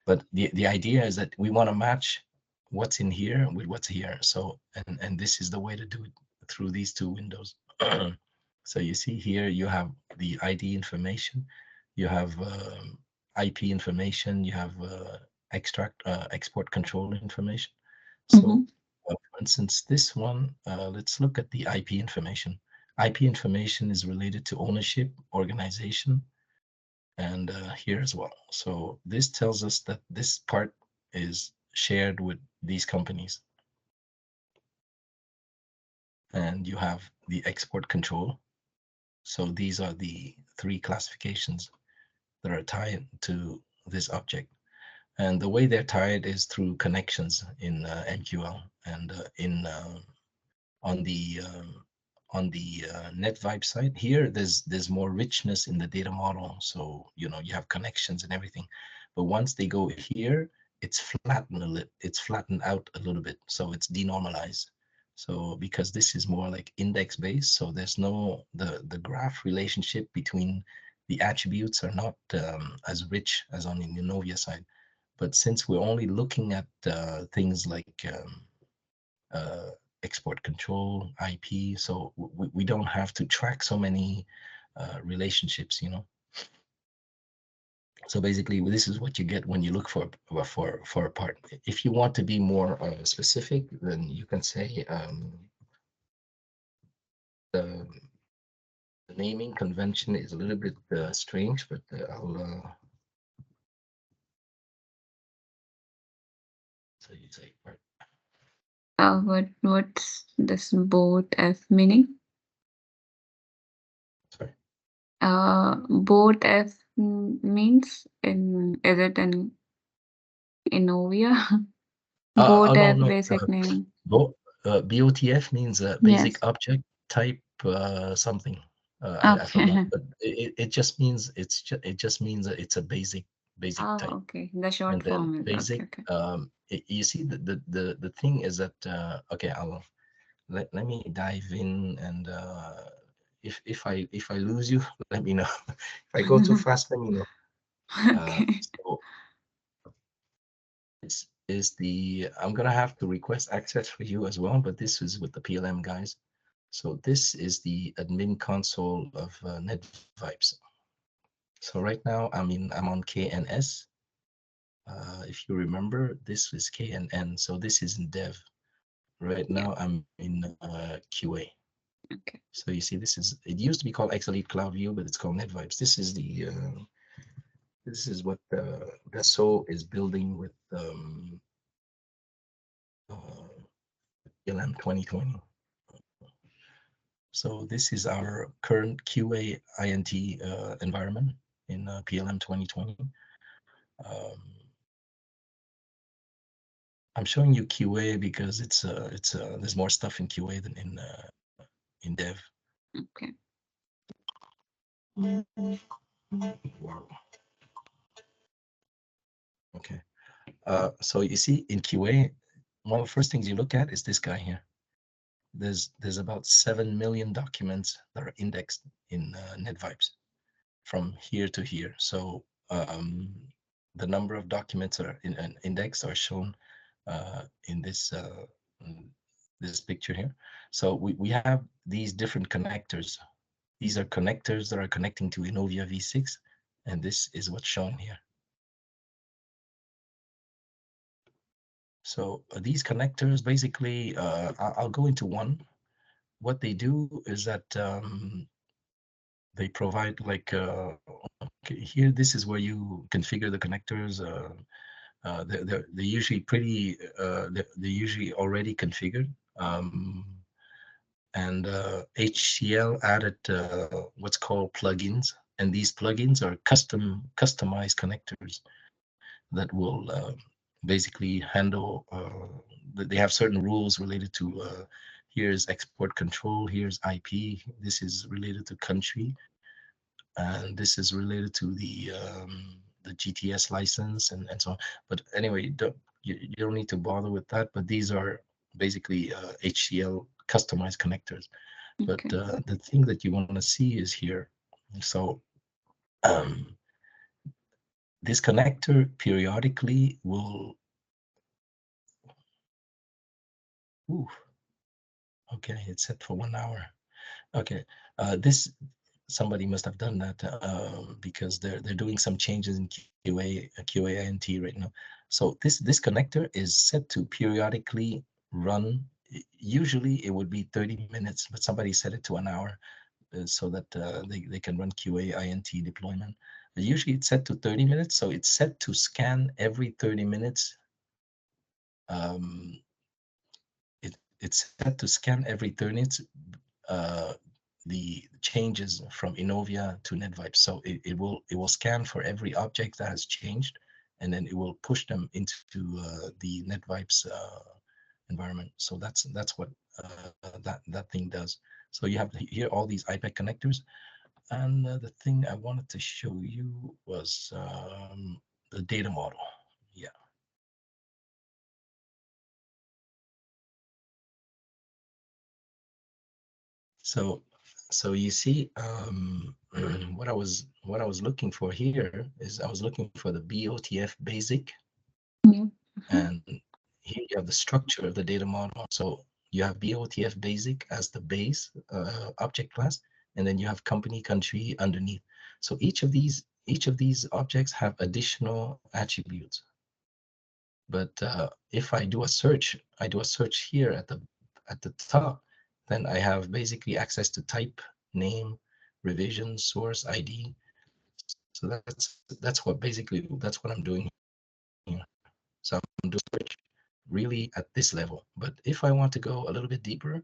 But the idea is that we want to match what's in here with what's here. So and this is the way to do it through these two windows. So you see here you have the ID information, you have IP information, you have export control information. So, Mm-hmm. for instance, this one, let's look at the IP information. IP information is related to ownership, organization, and here as well. So this tells us that this part is shared with these companies. And you have the export control. So these are the three classifications that are tied to this object. And the way they're tied is through connections in MQL and in on the NetVibe side. Here, there's more richness in the data model. So you have connections and everything. But once they go here, it's flattened out a little bit. So it's denormalized. So because this is more like index based, so there's no the graph relationship between the attributes are not as rich as on the Innovia side. But since we're only looking at things like uh, export control, IP. So we don't have to track so many relationships. So basically, this is what you get when you look for a part. If you want to be more specific, then you can say the, the naming convention is a little bit strange, but I'll so you say part. What's this boat F meaning? Sorry. Boat F means in is it in Innovia? Oh Boat no F no. basic name. BOTF means basic Yes. object type something. I forgot, Okay. but it just means it just means that it's a basic Oh, type. okay. The short And then form is okay. basic, Okay. you see the thing is that okay, I'll let me dive in, and if I lose you, let me know. If I go too fast, let me know. Okay. So it's is the, I'm gonna have to request access for you as well, but this is with the PLM guys. So this is the admin console of NetVibes. So right now I'm on KNS. If you remember, this is KNN. So this is in dev. Right Yeah. now I'm in QA. Okay. So you see, this is, it used to be called Exelite Cloud View, but it's called NetVibes. This is what Dassault is building with LM 2020. So this is our current QA INT environment in PLM 2020. Um, I'm showing you QA because it's there's more stuff in QA than in dev. Okay. Wow. Okay. So you see in QA, one of the first things you look at is this guy here. There's about 7 million documents that are indexed in NetVibes from here to here. So the number of documents are indexed are shown in this picture here. So we have these different connectors. These are connectors that are connecting to Innovia v6, and this is what's shown here. So these connectors, basically, I'll go into one. What they do is that they provide like, okay, here, this is where you configure the connectors. They're usually pretty, they're usually already configured. And HCL added what's called plugins, and these plugins are customized connectors that will basically handle. They have certain rules related to. Here's export control. Here's IP. This is related to country, and this is related to the GTS license and so on. But anyway, you don't need to bother with that. But these are basically HCL customized connectors. But Okay. the thing that you want to see is here. So um, this connector periodically will. Ooh, okay, it's set for 1 hour. Okay, this somebody must have done that because they're doing some changes in QAINT right now. So this connector is set to periodically run. Usually it would be 30 minutes, but somebody set it to 1 hour so that they can run QAINT deployment. Usually it's set to 30 minutes, so it's set to scan every 30 minutes. Um, it's set to scan every 30 minutes the changes from Innovia to NetVibes. So it will scan for every object that has changed, and then it will push them into the NetVibes environment. So that's what that thing does. So you have here all these IPEC connectors, and the thing I wanted to show you was the data model. Yeah. So so you see, what I was looking for here is I was looking for the BOTF basic, Yeah. and here you have the structure of the data model. So you have BOTF basic as the base object class, and then you have company country underneath. So each of these objects have additional attributes. But if I do a search here at the top, then I have basically access to type, name, revision, source, ID. So that's what I'm doing here. So I'm doing search really at this level. But if I want to go a little bit deeper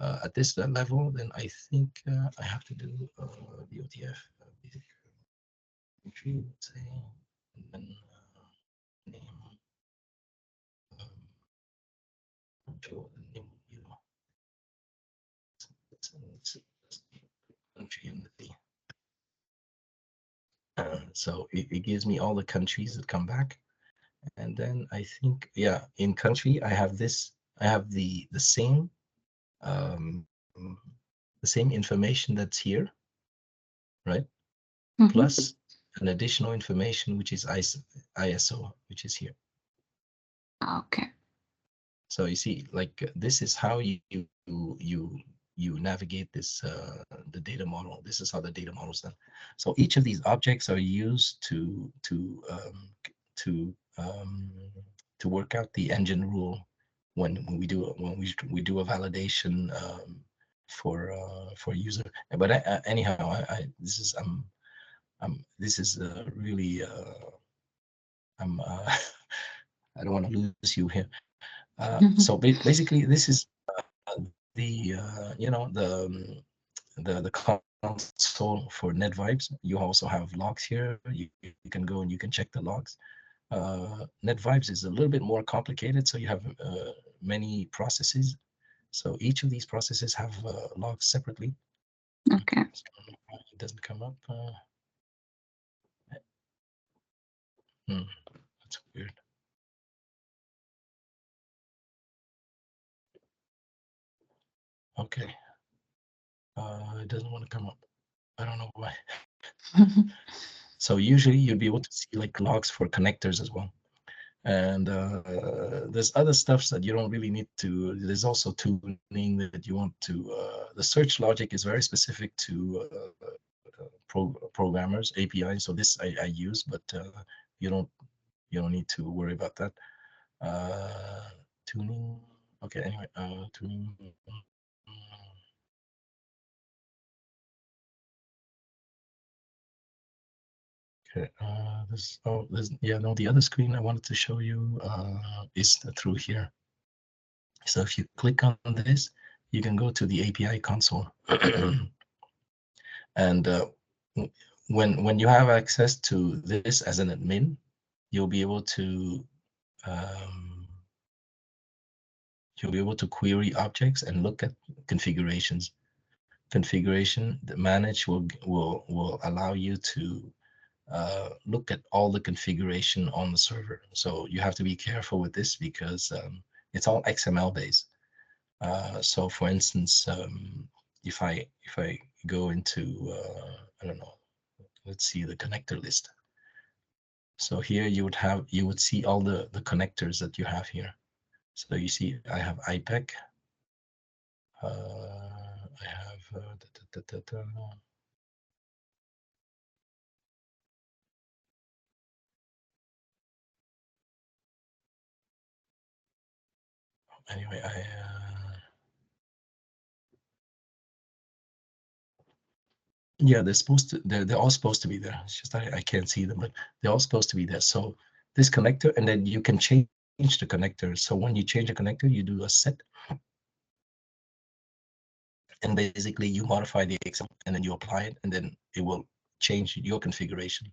at this level, then I think I have to do the OTF basic entry, let's say, and then name, um, control, and name, it's country and the so it gives me all the countries that come back, and then I think, yeah, in country I have this. I have um, the same information that's here, right? Mm-hmm. Plus an additional information which is ISO, which is here. Okay. So you see, like this is how you navigate this the data model. This is how the data model is done. So each of these objects are used to work out the engine rule when we do a validation for user. But anyhow, this is really I don't want to lose you here. So basically, this is the console for NetVibes. You also have logs here. You can go and you can check the logs. NetVibes is a little bit more complicated, so you have many processes. So each of these processes have logs separately. Okay, Okay. so it doesn't come up. Hmm, that's weird. Okay, it doesn't want to come up. I don't know why. So usually you'd be able to see like logs for connectors as well. And there's other stuffs that you don't really need to. There's also tuning that you want to. The search logic is very specific to programmers API. So this I use, but you don't you don't need to worry about that. Tuning. Okay. Anyway, tuning. Okay. There's yeah, no, the other screen I wanted to show you is through here. So if you click on this, you can go to the API console. And when you have access to this as an admin, you'll be able to um, query objects and look at configurations. Configuration the manage will allow you to look at all the configuration on the server. So you have to be careful with this because it's all XML based. So for instance, if I go into I don't know, let's see the connector list. So here you would see all the connectors that you have here. So you see I have IPEC. I have anyway yeah, they're all supposed to be there. It's just I can't see them, but they're all supposed to be there. So this connector, and then you can change the connector. So when you change a connector, you do a set, and basically you modify the XML, and then you apply it, and then it will change your configuration.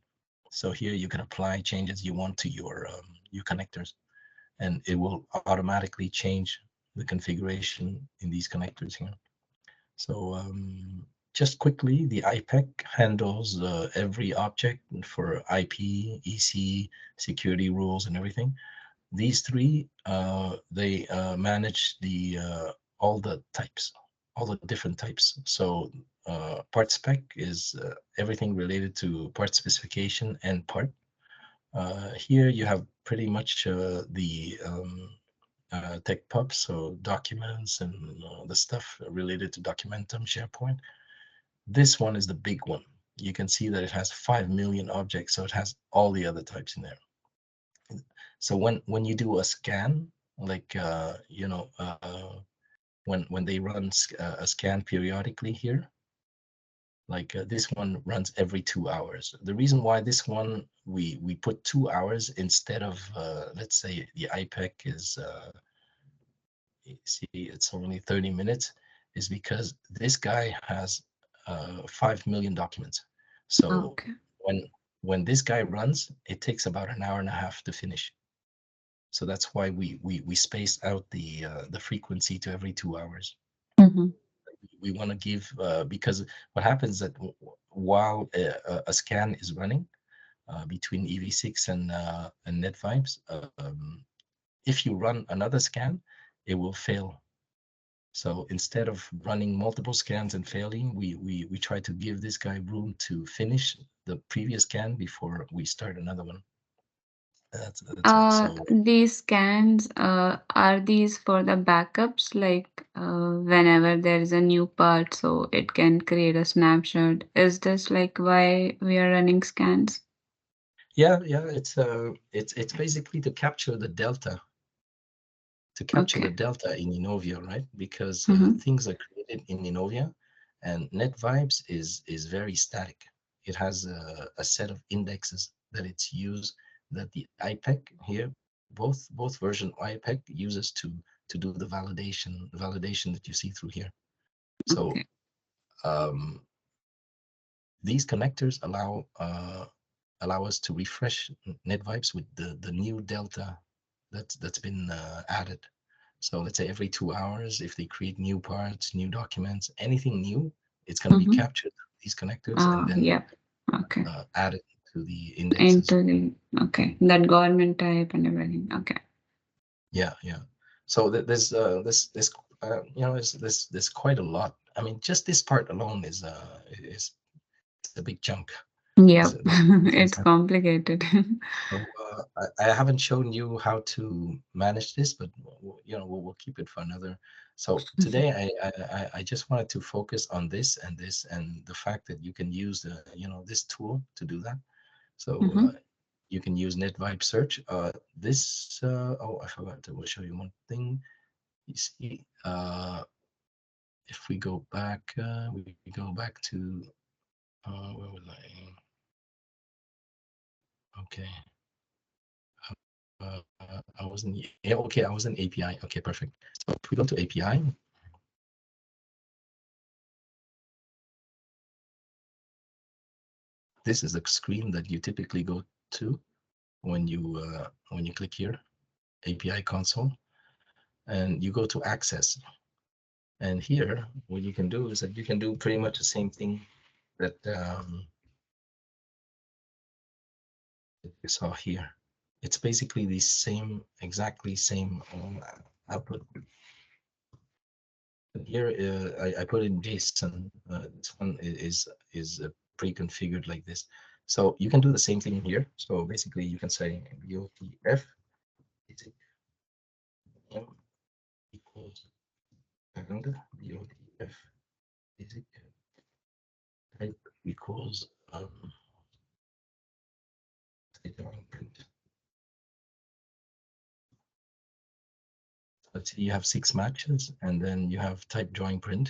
So here you can apply changes you want to your connectors, and it will automatically change the configuration in these connectors here. So just quickly, the IPEC handles every object for IP, EC, security rules, and everything. These three, they manage all the types, all the different types. So part spec is everything related to part specification and part. Here you have pretty much the tech pubs, so documents and the stuff related to Documentum, SharePoint. This one is the big one. You can see that it has 5 million objects, so it has all the other types in there. So when you do a scan, like when they run a scan periodically here, like this one runs every 2 hours. The reason why this one we put 2 hours instead of let's say the IPEC is see it's only 30 minutes is because this guy has 5 million documents. So Okay. when when this guy runs, it takes about an hour and a half to finish. So that's why we spaced out the frequency to every 2 hours. Mm-hmm. We want to give because what happens that while a scan is running between EV6 and NetVibes, if you run another scan, it will fail. So instead of running multiple scans and failing, we try to give this guy room to finish the previous scan before we start another one. That's it. So These scans, are these for the backups? Like, whenever there is a new part, so it can create a snapshot. Is this like why we are running scans? yeah, yeah, it's basically to capture the Okay. delta in Enovia, right? Because Mm-hmm. things are created in Enovia, and NetVibes is very static. It has a set of indexes that it's used that the IPEC here, both version IPEC uses to do the validation that you see through here. So Okay. um, these connectors allow us to refresh NetVibes with the new delta that's been added. So let's say every 2 hours, if they create new parts, new documents, anything new, it's going to be Mm-hmm. captured through these connectors and then Yep. Okay. added to the indexes. Into the, okay, that government type and everything. Okay. Yeah, yeah. So there's quite a lot. I mean, just this part alone is it's a big chunk. Yep. There's things It's complicated. So I haven't shown you how to manage this, but we'll keep it for another. So today I just wanted to focus on this and the fact that you can use this tool to do that. So Mm-hmm. you can use NetVibe search. This oh, I forgot to show you one thing. You see, if we go back to where was I? Okay. I was in yeah, okay, I was in API. Okay, perfect. So if we go to API, this is the screen that you typically go to when you click here, API console, and you go to access. And here, what you can do is that you can do pretty much the same thing that you saw here. It's basically the same, exactly same output. But here, I put in JSON. This one is pre-configured like this. So you can do the same thing here. So basically, you can say BOTF equals and BOTF basic type equals drawing print. Let's see, you have 6 matches, and then you have type drawing print,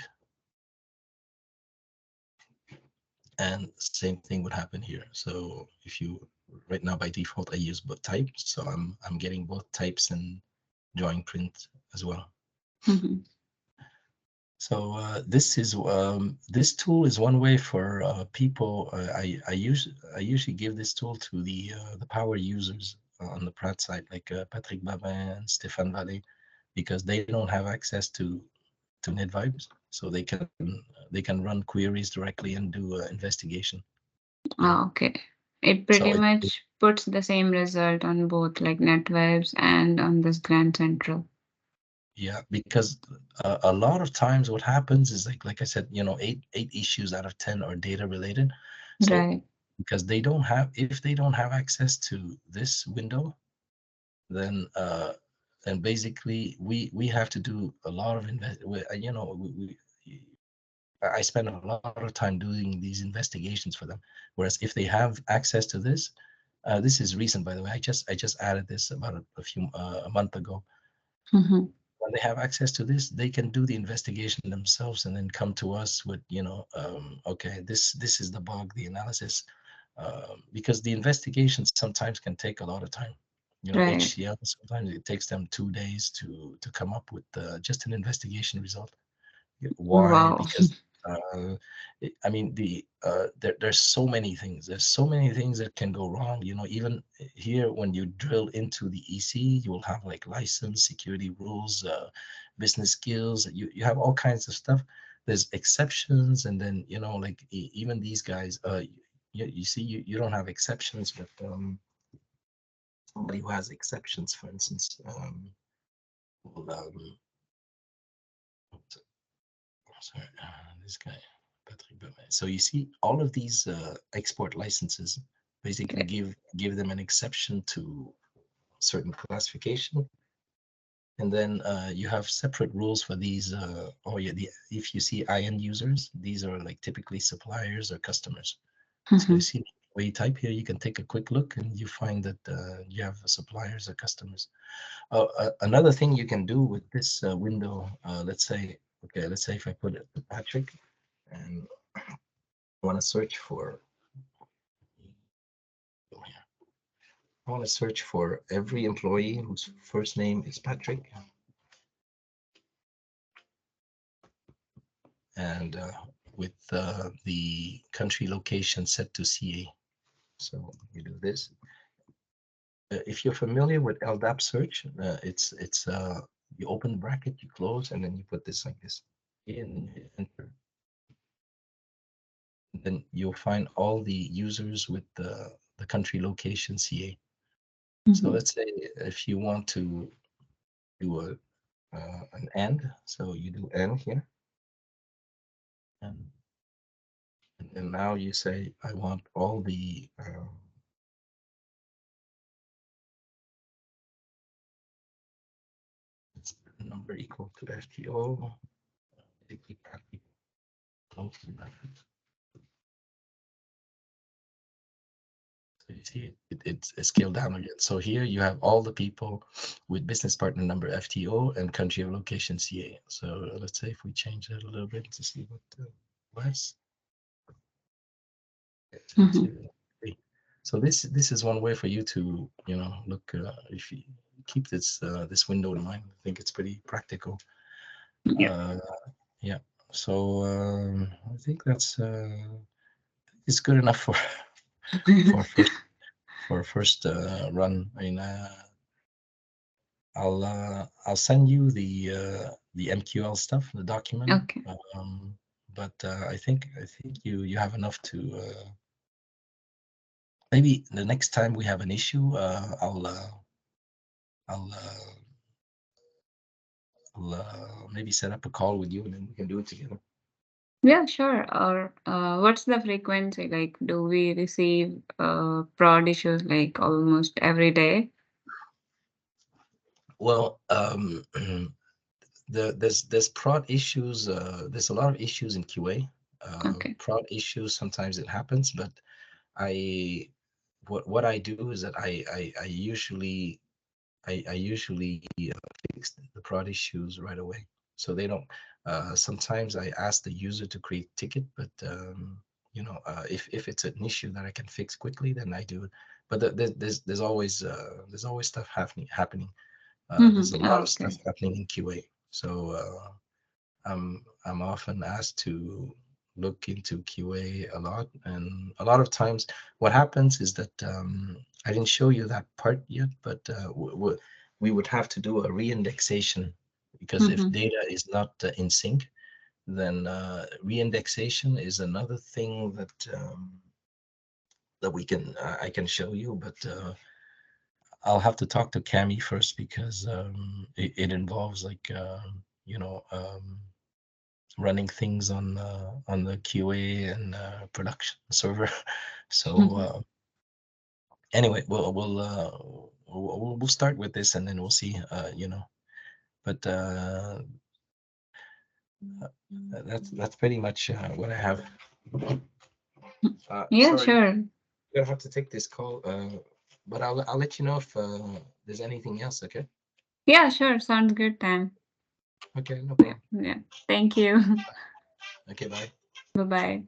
and same thing would happen here. So if you right now by default I use both types, so I'm getting both types and drawing print as well. Mm-hmm. So this tool is one way for people. I usually give this tool to the power users on the Pratt side, like Patrick Babin and Stéphane Vallée, because they don't have access to NetVibes, so they can run queries directly and do investigation. Yeah. Okay. It So pretty much puts the same result on both like NetWebs and on this Grand Central. yeah, because a lot of times what happens is like I said, eight issues out of 10 are data related. So Right. because if they don't have access to this window, then basically we have to do a lot of I spend a lot of time doing these investigations for them. Whereas if they have access to this is recent, by the way. I just added this about a month ago. Mm-hmm. When they have access to this, they can do the investigation themselves and then come to us with, okay, this is the bug, the analysis, because the investigation sometimes can take a lot of time. Right. HCL, sometimes it takes them 2 days to come up with just an investigation result. Why? Wow. Because I mean, there's so many things. There's so many things that can go wrong. Even here, when you drill into the EC, you will have like license, security rules, business skills. You have all kinds of stuff. There's exceptions, and then like even these guys. You see, you don't have exceptions, but somebody who has exceptions, for instance, will, sorry, this guy, Patrick Berman. So you see, all of these export licenses basically Okay. give them an exception to certain classification. And then you have separate rules for these. Oh yeah, if you see IN users, these are like typically suppliers or customers. So you Mhm. see where you type here, you can take a quick look and you find that you have suppliers or customers. Another thing you can do with this window, let's say, okay, let's say if I put it Patrick and I want to search for, I want to search for every employee whose first name is Patrick, and with the country location set to CA. So you do this. If you're familiar with LDAP search, it's you open the bracket, you close, and then you put this like this. And you hit enter. And then you'll find all the users with the country location CA. So Mhm. let's say if you want to do an AND, so you do AND here, and, and now you say I want all the number equal to FTO. So you see it's scaled down again. So here you have all the people with business partner number FTO and country of location CA. So let's say if we change that a little bit to see what was. Mhm. So this is one way for you to look if you keep this window in mind. I think it's pretty practical. Yeah. Uh, yeah. So I think that's it's good enough for for first for first run. I mean, I'll send you the MQL stuff, the document. Okay. But I think you have enough to maybe the next time we have an issue, I'll maybe set up a call with you and then we can do it together. Yeah, sure. Or what's the frequency? Like, do we receive prod issues like almost every day? Well, there's prod issues. There's a lot of issues in QA. Okay. Prod issues sometimes it happens, but I what I do is that I usually fix the prod issues right away. So they don't. Sometimes I ask the user to create a ticket, but if it's an issue that I can fix quickly, then I do it. But there's always stuff happening. There's a lot of Okay. stuff happening in QA. So I'm often asked to look into QA a lot, and a lot of times what happens is that I didn't show you that part yet, but we would have to do a reindexation because if Mhm. data is not in sync, then reindexation is another thing that I can show you, but I'll have to talk to Cami first because it involves like running things on the QA and production server. So anyway, we'll start with this and then we'll see. But that's pretty much what I have. Yeah, Sorry, sure. I have to take this call. But I'll let you know if there's anything else. Okay. Yeah, sure. Sounds good then. Okay, no Yeah. problem. Yeah. Thank you. Okay, bye. Bye bye.